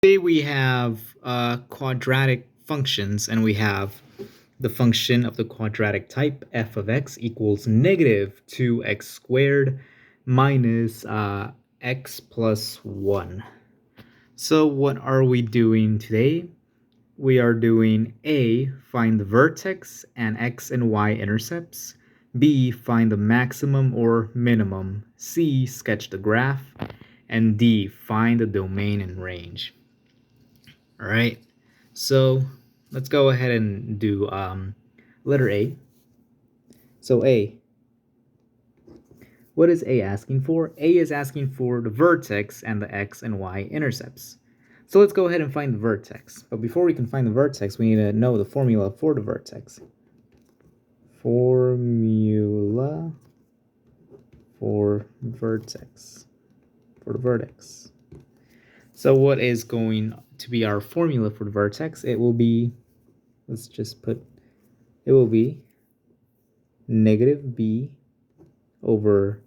Today we have quadratic functions, and we have the function of the quadratic type f of x equals negative 2x squared minus x plus 1. So what are we doing today? We are doing A, find the vertex and x and y intercepts. B, find the maximum or minimum. C, sketch the graph. And D, find the domain and range. All right, so let's go ahead and do letter A. So A, what is A asking for? A is asking for the vertex and the x and y intercepts. So let's go ahead and find the vertex. But before we can find the vertex, we need to know the formula for the vertex. Formula for vertex. For the vertex. So what is going to be our formula for the vertex? It will be, let's just put, it will be negative b over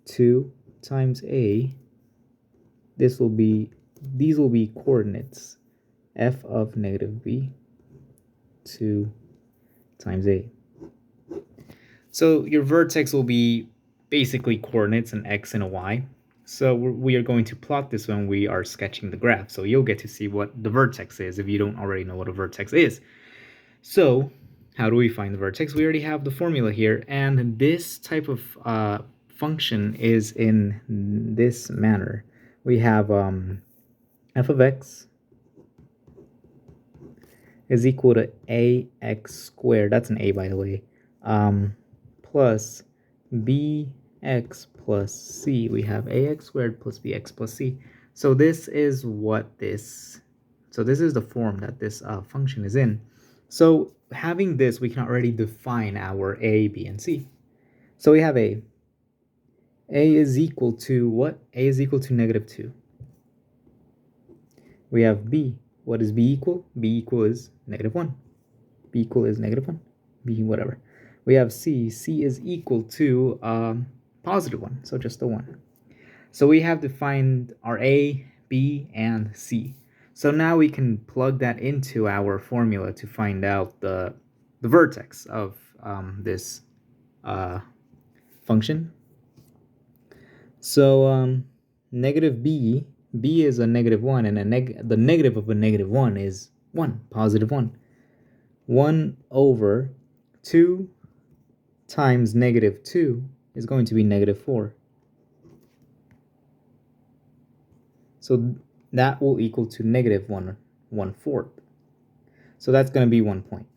2 times a. These will be coordinates, f of negative b, 2 times a. So your vertex will be basically coordinates, an x and a y. So we are going to plot this when we are sketching the graph. So you'll get to see what the vertex is if you don't already know what a vertex is. So how do we find the vertex? We already have the formula here, and this type of function is in this manner. We have f of x is equal to ax squared, that's an a by the way, plus bx plus c. We have ax squared plus bx plus c. So this is what this, so this is the form that this function is in. So having this, we can already define our a, b, and c. So we have a is equal to what? A is equal to negative 2. We have b. What is b equal? B equal is negative 1. B equal is negative 1. B whatever. We have c. C is equal to positive 1, so just the 1. So we have defined our a, b, and c. So now we can plug that into our formula to find out the vertex of this function. So negative b is a negative 1, and the negative of a negative 1 is 1, positive 1. 1 over 2 times negative 2 is going to be negative 4. So that will equal to negative 1/4. So that's going to be 1 point.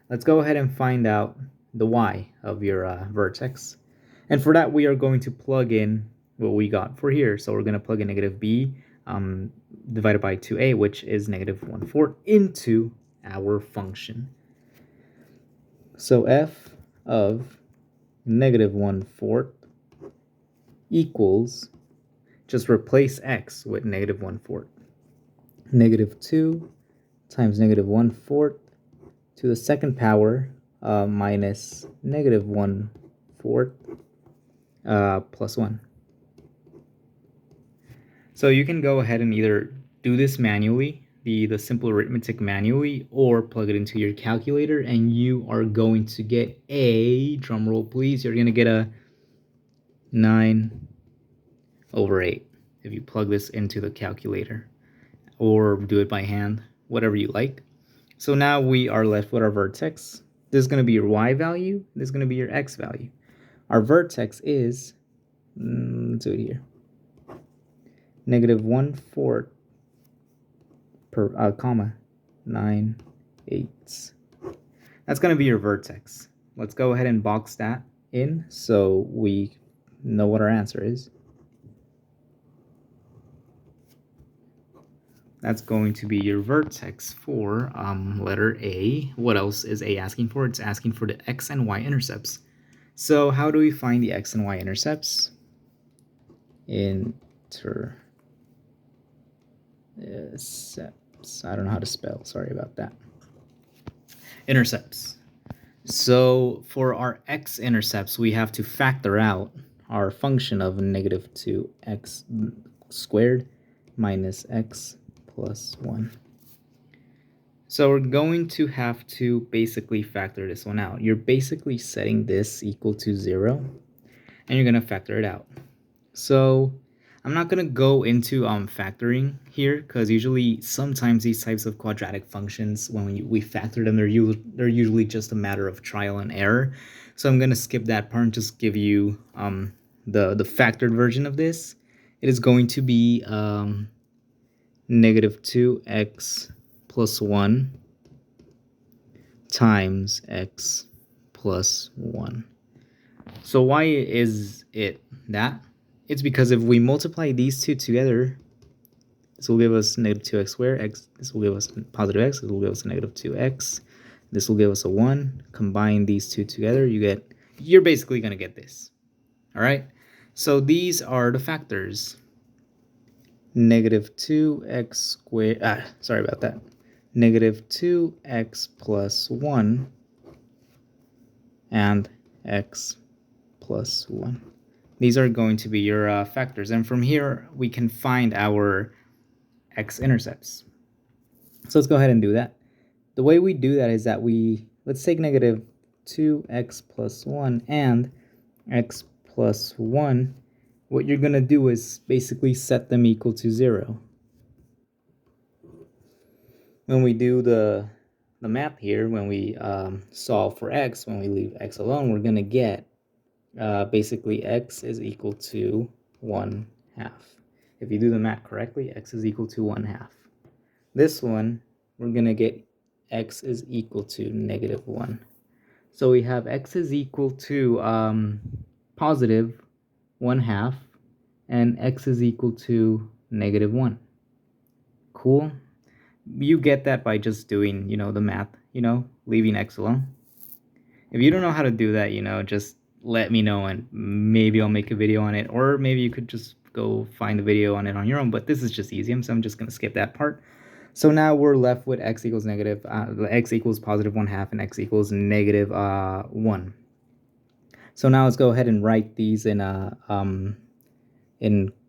Let's go ahead and find out the y of your vertex. And for that, we are going to plug in what we got for here. So we're going to plug in negative b divided by 2a, which is negative 1/4, into our function. So f of negative 1/4 equals, just replace x with negative 1/4. Negative 2 times negative 1/4 to the second power minus negative 1/4 plus 1. So you can go ahead and either do this manually, the simple arithmetic manually, or plug it into your calculator, and you are going to get a, drum roll please, you're going to get a 9/8 if you plug this into the calculator, or do it by hand, whatever you like. So now we are left with our vertex. This is going to be your y value, this is going to be your x value. Our vertex is, let's do it here, negative 1/4 per comma 9/8. That's going to be your vertex. Let's go ahead and box that in so we know what our answer is. That's going to be your vertex for letter A. What else is A asking for? It's asking for the x and y intercepts. So how do we find the x and y intercepts? Intercepts. I don't know how to spell. Sorry about that. Intercepts. So for our x intercepts, we have to factor out our function of negative 2x squared minus x plus 1. So we're going to have to basically factor this one out. You're basically setting this equal to 0, and you're going to factor it out. So I'm not going to go into factoring here, because usually sometimes these types of quadratic functions, when we factor them, they're usually just a matter of trial and error. So I'm going to skip that part and just give you the factored version of this. It is going to be negative 2x plus 1 times x plus 1. So why is it that? It's because if we multiply these two together, this will give us negative 2x squared, this will give us positive x, this will give us a negative 2x, this will give us a 1. Combine these two together, you're basically going to get this. All right? So these are the factors. Negative 2x squared, sorry about that. Negative 2x plus 1 and x plus 1. These are going to be your factors. And from here, we can find our x-intercepts. So let's go ahead and do that. The way we do that is that let's take negative 2x plus 1 and x plus 1. What you're going to do is basically set them equal to 0. When we do the math here, when we solve for x, when we leave x alone, we're going to get basically x is equal to 1/2. If you do the math correctly, x is equal to 1/2. This one, we're going to get x is equal to negative 1. So we have x is equal to positive 1/2 and x is equal to negative 1. Cool. You get that by just doing, the math, leaving x alone. If you don't know how to do that, just let me know and maybe I'll make a video on it, or maybe you could just go find the video on it on your own, but this is just easy, so I'm just going to skip that part. So now we're left with x equals positive 1/2 and x equals negative 1. So now let's go ahead and write these in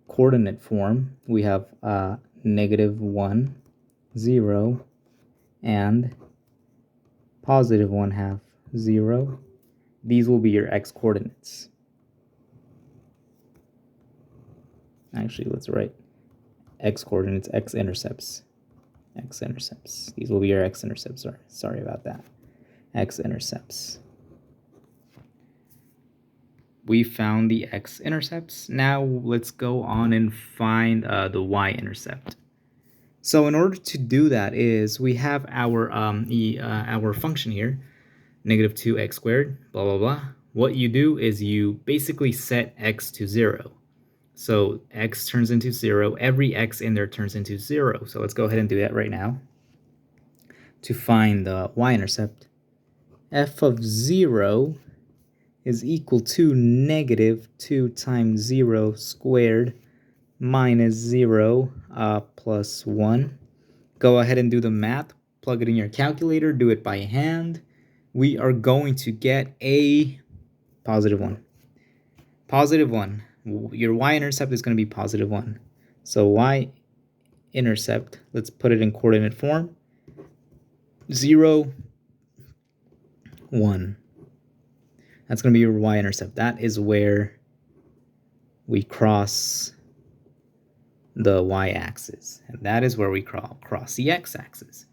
coordinate form. We have negative 1, 0, and positive 1/2, 0. These will be your x coordinates. Actually, let's write x coordinates, x-intercepts. X-intercepts. These will be your x-intercepts. Sorry about that. X-intercepts. We found the x-intercepts. Now let's go on and find the y-intercept. So in order to do that is we have our function here, negative 2x squared, blah, blah, blah. What you do is you basically set x to 0. So x turns into 0. Every x in there turns into 0. So let's go ahead and do that right now. To find the y-intercept, f of 0 is equal to negative 2 times 0 squared minus 0 plus 1. Go ahead and do the math. Plug it in your calculator. Do it by hand. We are going to get a positive 1. Positive 1. Your y-intercept is going to be positive 1. So y-intercept, let's put it in coordinate form. 0, 1. That's going to be your y-intercept. That is where we cross the y-axis. And that is where we cross the x-axis.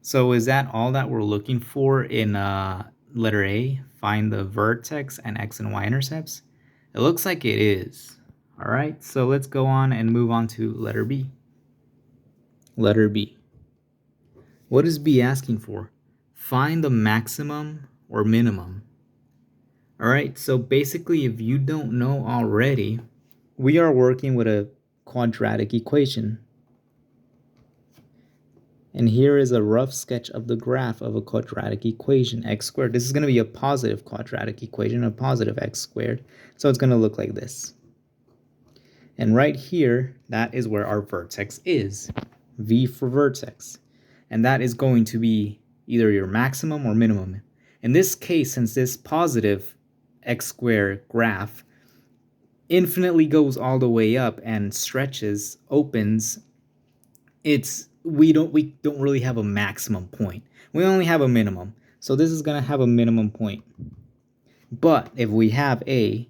So is that all that we're looking for in letter A? Find the vertex and x and y-intercepts? It looks like it is. All right, so let's go on and move on to letter B. Letter B. What is B asking for? Find the maximum or minimum. All right, so basically, if you don't know already, we are working with a quadratic equation. And here is a rough sketch of the graph of a quadratic equation, x squared. This is going to be a positive quadratic equation, a positive x squared. So it's going to look like this. And right here, that is where our vertex is. V for vertex. And that is going to be either your maximum or minimum. In this case, since this positive x squared graph infinitely goes all the way up and stretches, opens, it's we don't really have a maximum point. We only have a minimum. So this is going to have a minimum point. But if we have a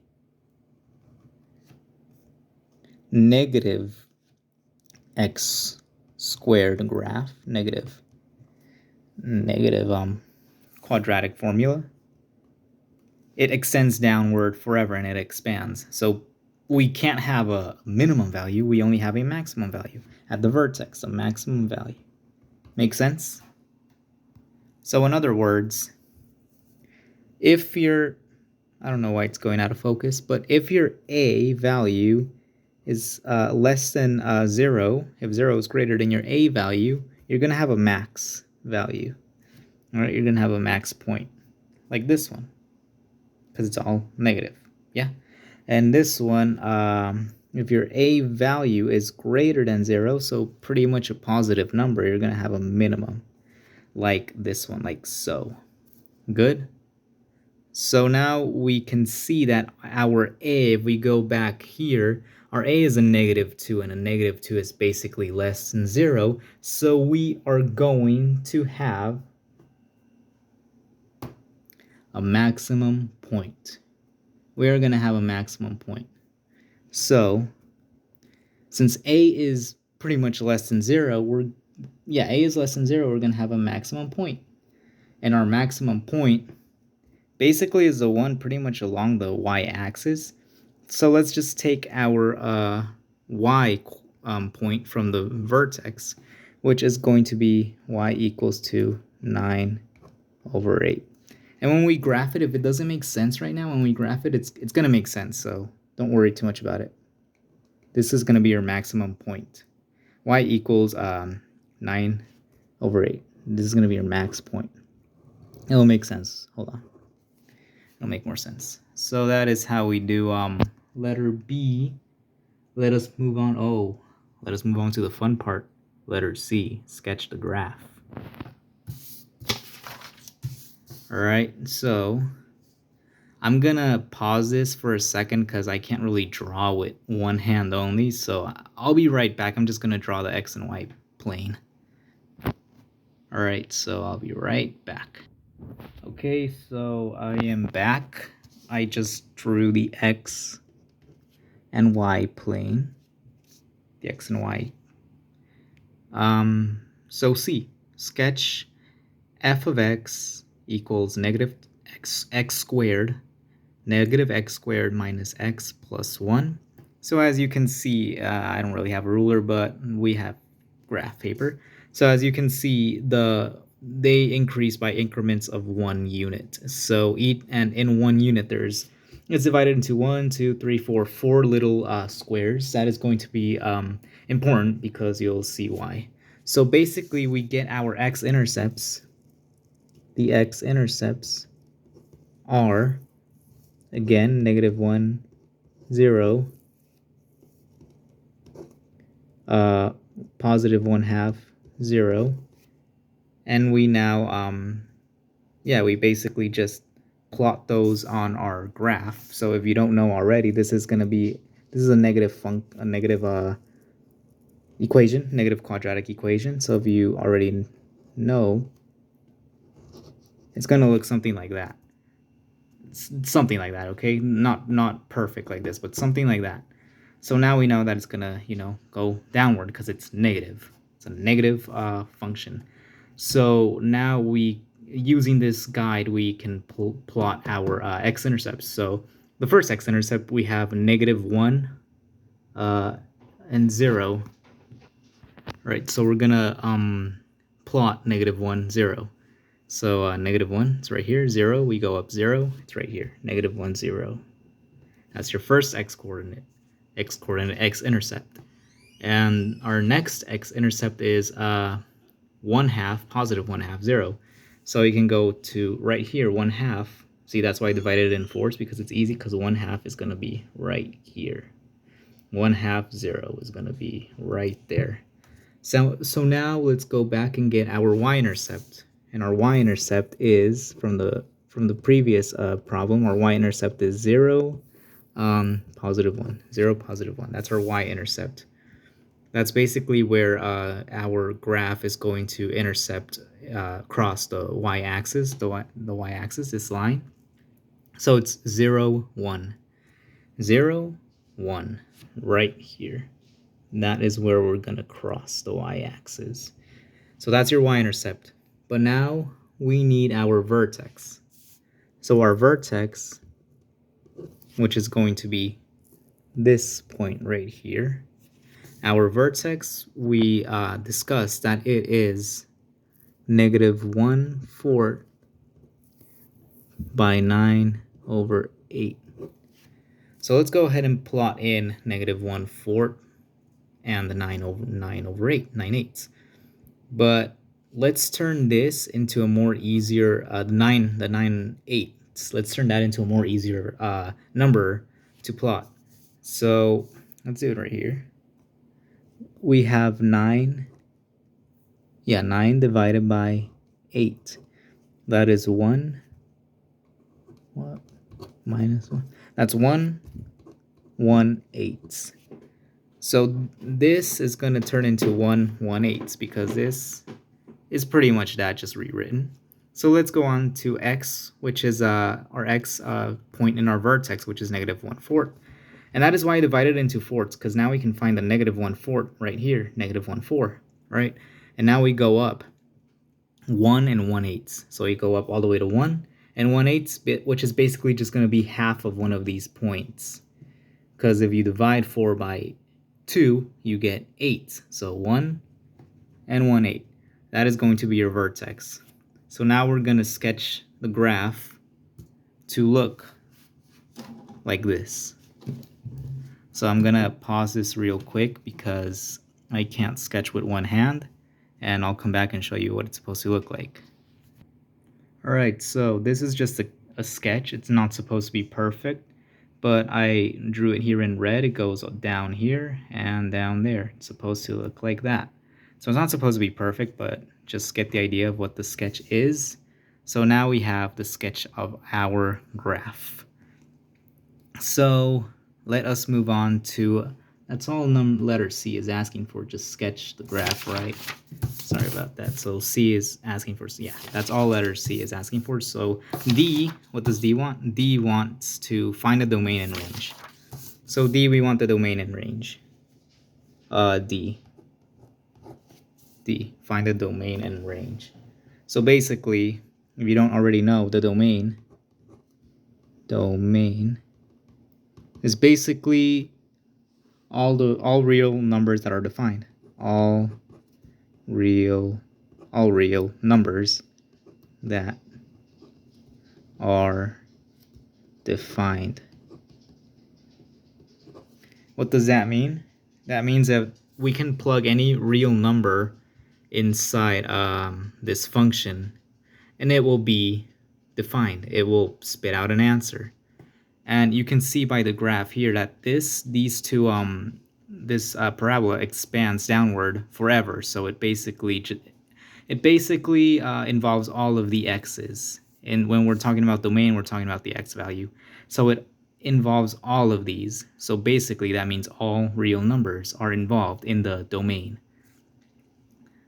negative x squared graph, negative quadratic formula, it extends downward forever and it expands. So we can't have a minimum value, we only have a maximum value at the vertex, a maximum value. Make sense? So in other words, if your, I don't know why it's going out of focus, but if your a value is less than 0, if 0 is greater than your a value, you're going to have a max value. All right, you're going to have a max point, like this one, because it's all negative. Yeah. And this one, if your a value is greater than 0, so pretty much a positive number, you're going to have a minimum, like this one, like so. Good? So now we can see that our a, if we go back here, our a is a -2, and a -2 is basically less than 0. So we are going to have a maximum point. We are going to have a maximum point. So since a is pretty much less than 0, a is less than 0, we're going to have a maximum point. And our maximum point basically is the one pretty much along the y-axis. So let's just take our y point from the vertex, which is going to be y equals to 9/8. And when we graph it, if it doesn't make sense right now, when we graph it, it's going to make sense. So don't worry too much about it. This is going to be your maximum point. Y equals 9/8. This is going to be your max point. It'll make sense. Hold on. It'll make more sense. So that is how we do letter B. Let us move on. Let us move on to the fun part. Letter C, sketch the graph. All right, so I'm gonna pause this for a second because I can't really draw with one hand only. So I'll be right back. I'm just gonna draw the X and Y plane. All right, so I'll be right back. Okay, so I am back. I just drew the X and Y plane. The X and Y. So C, sketch f of x equals x squared, negative x squared minus x plus 1. So as you can see, I don't really have a ruler, but we have graph paper. So as you can see, they increase by increments of 1 unit. So in 1 unit, it's divided into 1, 2, 3, 4 little squares. That is going to be important because you'll see why. So basically, we get our x-intercepts. The x-intercepts are, again, -1, 0, positive 1/2, 0. And we now, we basically just plot those on our graph. So if you don't know already, this is a negative equation, negative quadratic equation. So if you already know, it's going to look something like that. Something like that, okay? Not perfect like this, but something like that. So now we know that it's going to, go downward because it's negative. It's a negative function. So now using this guide, we can plot our x-intercepts. So the first x-intercept, we have -1 and 0. Right, so we're gonna plot -1, 0. So -1, it's right here. 0, we go up 0. It's right here. -1, 0. That's your first x-coordinate, x-intercept. And our next x-intercept is 1/2, positive 1/2, 0. So you can go to right here, 1/2. See, that's why I divided it in 4s, because it's easy, because 1/2 is going to be right here. 1/2, 0 is going to be right there. So now let's go back and get our y-intercept. And our y-intercept is, from the previous problem, our y-intercept is 0, positive 1. 0, positive 1. That's our y-intercept. That's basically where our graph is going to intercept across the y-axis, the y-axis, this line. So it's 0, 1. 0, 1, right here. That is where we're going to cross the y-axis. So that's your y-intercept. But now we need our vertex. So our vertex, which is going to be this point right here, our vertex, we discussed that it is negative 1/4 by 9/8. So let's go ahead and plot in negative 1/4 and the 9/8, 9/8. But let's turn this into a more easier, the 9/8. Let's turn that into a more easier number to plot. So let's do it right here. We have 9 divided by 8. That is 1. What? Minus 1. That's 1/1/8. So this is going to turn into 1/1/8 because this is pretty much that just rewritten. So let's go on to x, which is our x point in our vertex, which is negative 1/4. And that is why I divided it into fourths, because now we can find the negative 1/4 right here, negative 1/4, right? And now we go up 1 and 1/8. So we go up all the way to 1 and 1/8, which is basically just going to be half of one of these points. Because if you divide 4 by 2, you get 8. So 1 and 1/8. That is going to be your vertex. So now we're going to sketch the graph to look like this. So I'm going to pause this real quick because I can't sketch with one hand, and I'll come back and show you what it's supposed to look like. Alright, so this is just a sketch. It's not supposed to be perfect, but I drew it here in red. It goes down here and down there. It's supposed to look like that. So it's not supposed to be perfect, but just get the idea of what the sketch is. So now we have the sketch of our graph. So let us move on to, that's all letter C is asking for, just sketch the graph, right? Sorry about that. So C is asking for, yeah, that's all letter C is asking for. So D, what does D want? D wants to find a domain and range. So D, we want the domain and range. D, find a domain and range. So basically, if you don't already know, the domain is basically all real numbers that are defined. All real numbers that are defined. What does that mean? That means that we can plug any real number inside this function and it will be defined. It will spit out an answer. And you can see by the graph here that this parabola expands downward forever. So it basically involves all of the x's. And when we're talking about domain, we're talking about the x value. So it involves all of these. So basically that means all real numbers are involved in the domain.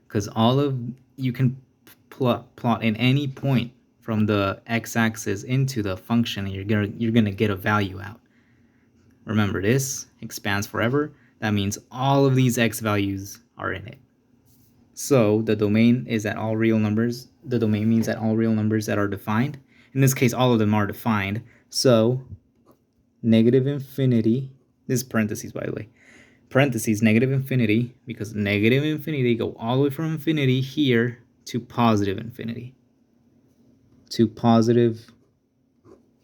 Because you can plot in any point from the x-axis into the function, and you're gonna get a value out. Remember, this expands forever. That means all of these x values are in it. So the domain is that all real numbers. The domain means that all real numbers that are defined. In this case, all of them are defined. So negative infinity. This is parentheses, by the way. Parentheses, negative infinity, because negative infinity go all the way from infinity here to positive infinity. To positive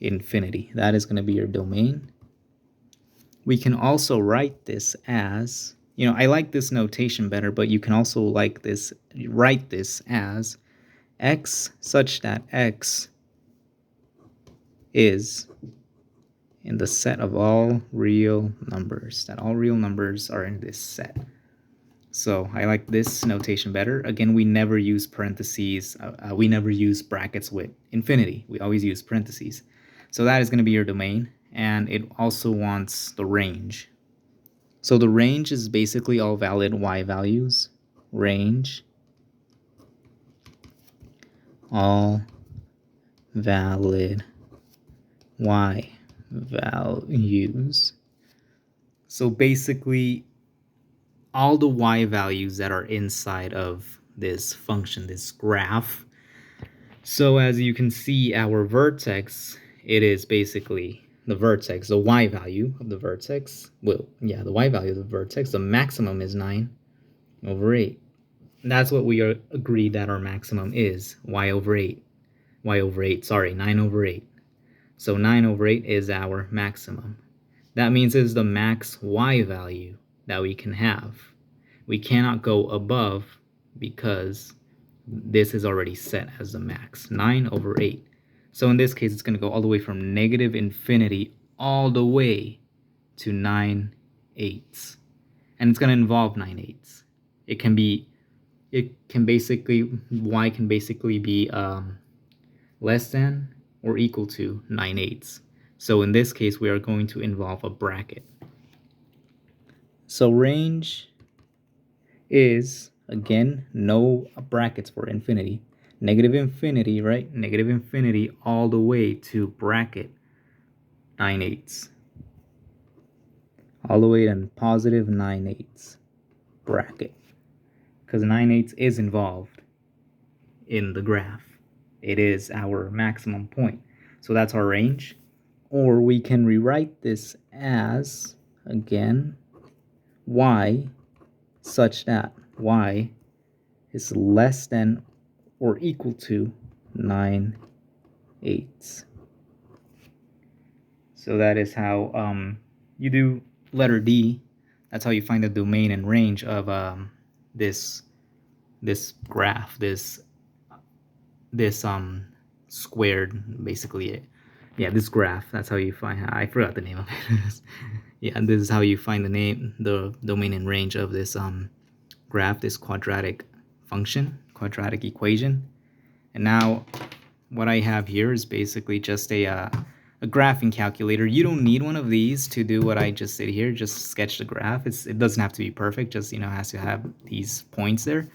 infinity. That is going to be your domain. We can also write this as, I like this notation better, but you can also write this as x such that x is in the set of all real numbers, that all real numbers are in this set. So I like this notation better. Again, we never use parentheses. We never use brackets with infinity. We always use parentheses. So that is going to be your domain, and it also wants the range. So the range is basically all valid y values. Range, all valid y values. So basically, all the y values that are inside of this function, this graph. So as you can see, our vertex, it is basically the vertex, the y value of the vertex. Well, yeah, the y value of the vertex, the maximum is 9/8. That's what we are agreed that our maximum is, y/8. y/8, sorry, 9/8. So 9/8 is our maximum. That means it's the max y value that we can have. We cannot go above because this is already set as the max, 9/8. So in this case, it's going to go all the way from -infinity all the way to 9/8. And it's going to involve 9/8. It can basically, y can basically be less than or equal to 9/8. So in this case, we are going to involve a bracket. So range is, again, no brackets for infinity. -infinity, right? -infinity all the way to bracket 9/8. All the way to positive 9/8 bracket. Because 9/8 is involved in the graph. It is our maximum point. So that's our range. Or we can rewrite this as, again, y such that y is less than or equal to 9/8. So that is how you do letter D. That's how you find the domain and range of this graph, this squared, basically. Yeah, this graph. That's how you find. I forgot the name of it. Yeah, and this is how you find the domain and range of this graph, this quadratic function, quadratic equation. And now what I have here is basically just a graphing calculator. You don't need one of these to do what I just did here, just sketch the graph. It doesn't have to be perfect, just, has to have these points there.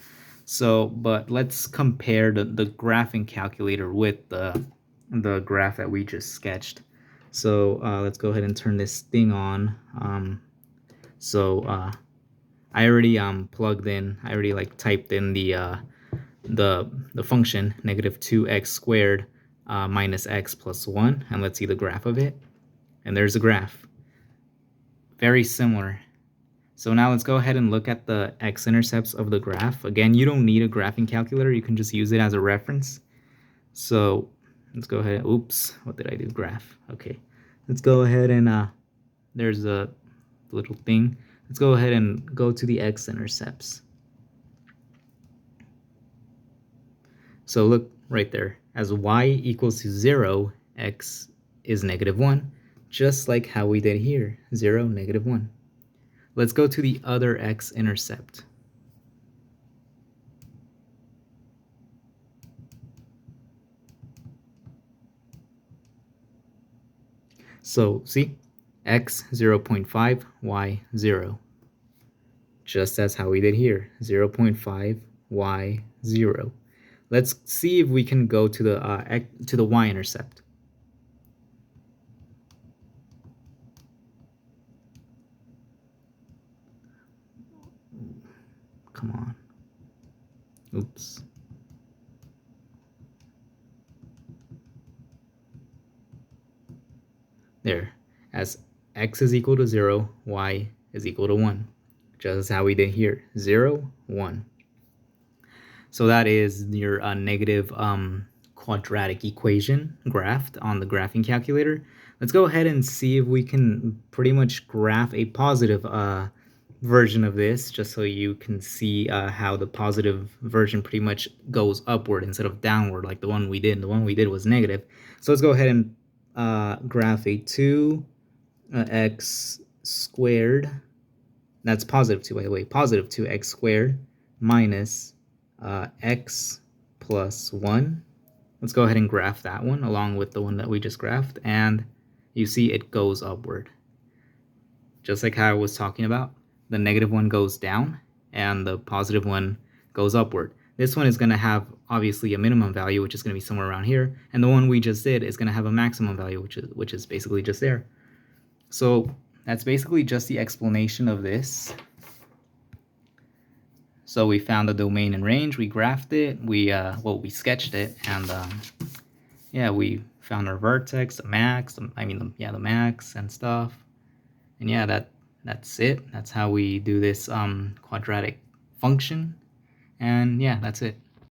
So, but let's compare the graphing calculator with the graph that we just sketched. So let's go ahead and turn this thing on. I already plugged in, I already typed in the function -2x squared minus x plus 1, and let's see the graph of it. And there's the graph. Very similar. So now let's go ahead and look at the x-intercepts of the graph. Again, you don't need a graphing calculator. You can just use it as a reference. So let's go ahead. Oops, what did I do? Graph. Okay. Let's go ahead and there's a little thing. Let's go ahead and go to the x-intercepts. So look right there. As y equals to 0, x is -1, just like how we did here, 0, -1. Let's go to the other x-intercept. So see, x 0.5, y 0. Just as how we did here, 0.5, y 0. Let's see if we can go to the y-intercept. Come on. Oops. There. As x is equal to 0, y is equal to 1. Just as how we did here. 0, 1. So that is your negative quadratic equation graphed on the graphing calculator. Let's go ahead and see if we can pretty much graph a positive version of this, just so you can see how the positive version pretty much goes upward instead of downward like the one we did. The one we did was negative. So let's go ahead and graph a 2x squared. That's positive 2, by the way. Positive 2x squared minus x plus 1. Let's go ahead and graph that one along with the one that we just graphed, and you see it goes upward. Just like how I was talking about. the negative one goes down and the positive one goes upward. This one is going to have obviously a minimum value, which is going to be somewhere around here, and the one we just did is going to have a maximum value, which is basically just there. So that's basically just the explanation of this. So we found the domain and range, we graphed it, we sketched it, and yeah, we found our vertex, the max, the max and stuff. And yeah, that's it. That's how we do this quadratic function. And yeah, that's it.